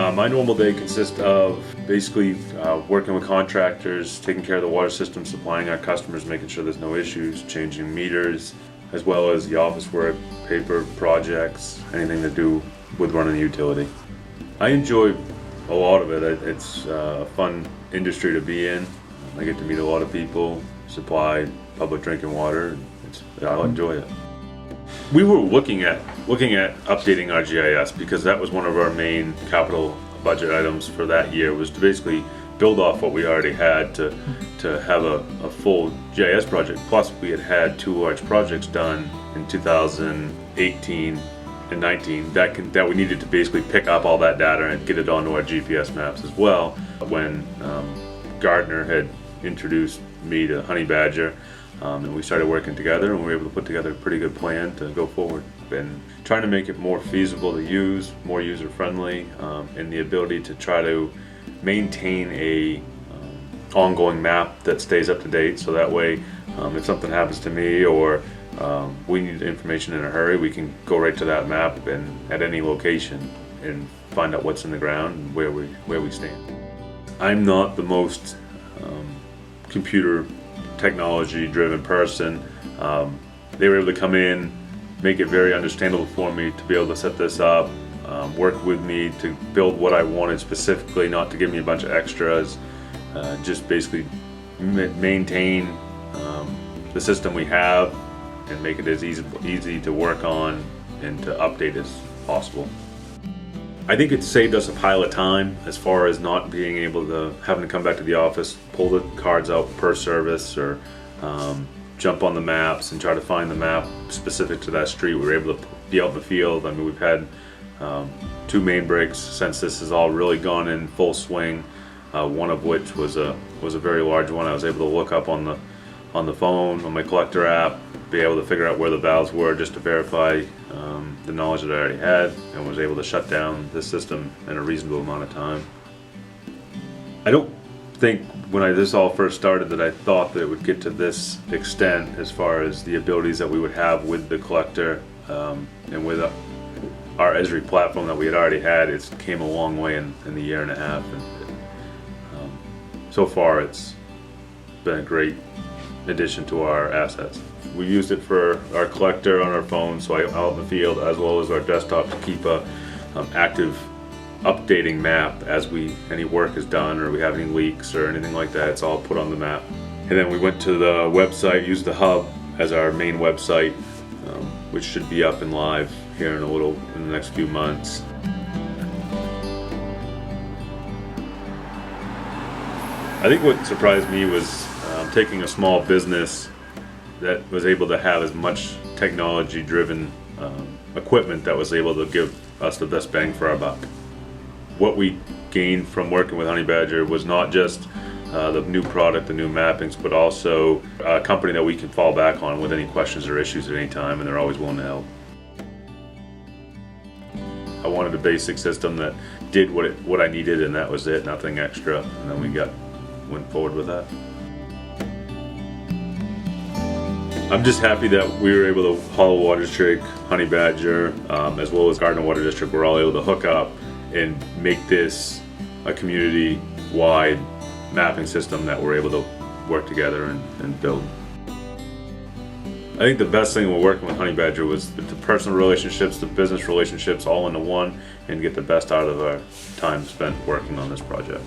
My normal day consists of basically working with contractors, taking care of the water system, supplying our customers, making sure there's no issues, changing meters, as well as the office work, paper projects, anything to do with running the utility. I enjoy a lot of it. It's a fun industry to be in. I get to meet a lot of people, supply public drinking water. I enjoy it. We were looking at updating our GIS because that was one of our main capital budget items for that year, was to basically build off what we already had to have a full GIS project. Plus we had two large projects done in 2018 and 19 that we needed to basically pick up all that data and get it onto our GPS maps as well. When Gardner had introduced me to Honey Badger, and we started working together, and we were able to put together a pretty good plan to go forward. And trying to make it more feasible to use, more user-friendly, and the ability to try to maintain a ongoing map that stays up to date, so that way if something happens to me or we need information in a hurry, we can go right to that map and at any location and find out what's in the ground and where we stand. I'm not the most computer technology driven person. They were able to come in, make it very understandable for me to be able to set this up, work with me to build what I wanted specifically, not to give me a bunch of extras, just basically maintain the system we have and make it as easy to work on and to update as possible. I think it saved us a pile of time as far as not being able to having to come back to the office, pull the cards out per service, or jump on the maps and try to find the map specific to that street. We were able to be out in the field. I mean, we've had two main breaks since this has all really gone in full swing. One of which was a very large one. I was able to look up on the phone on my collector app, be able to figure out where the valves were just to verify the knowledge that I already had, and was able to shut down the system in a reasonable amount of time. I don't think when this all first started that I thought that it would get to this extent as far as the abilities that we would have with the collector and with our ESRI platform that we had already had. It came a long way in the year and a half, and so far it's been a great addition to our assets. We used it for our collector on our phone, so out in the field, as well as our desktop, to keep a active updating map as any work is done or we have any leaks or anything like that. It's all put on the map. And then we went to the website, used the Hub as our main website, which should be up and live here in the next few months. I think what surprised me was taking a small business that was able to have as much technology-driven equipment that was able to give us the best bang for our buck. What we gained from working with Honey Badger was not just the new product, the new mappings, but also a company that we can fall back on with any questions or issues at any time, and they're always willing to help. I wanted a basic system that did what I needed, and that was it, nothing extra, and then we went forward with that. I'm just happy that we were able to, Hallowell Water District, Honey Badger, as well as Gardner Water District, we're all able to hook up and make this a community-wide mapping system that we're able to work together and build. I think the best thing when working with Honey Badger was the personal relationships, the business relationships all into one, and get the best out of our time spent working on this project.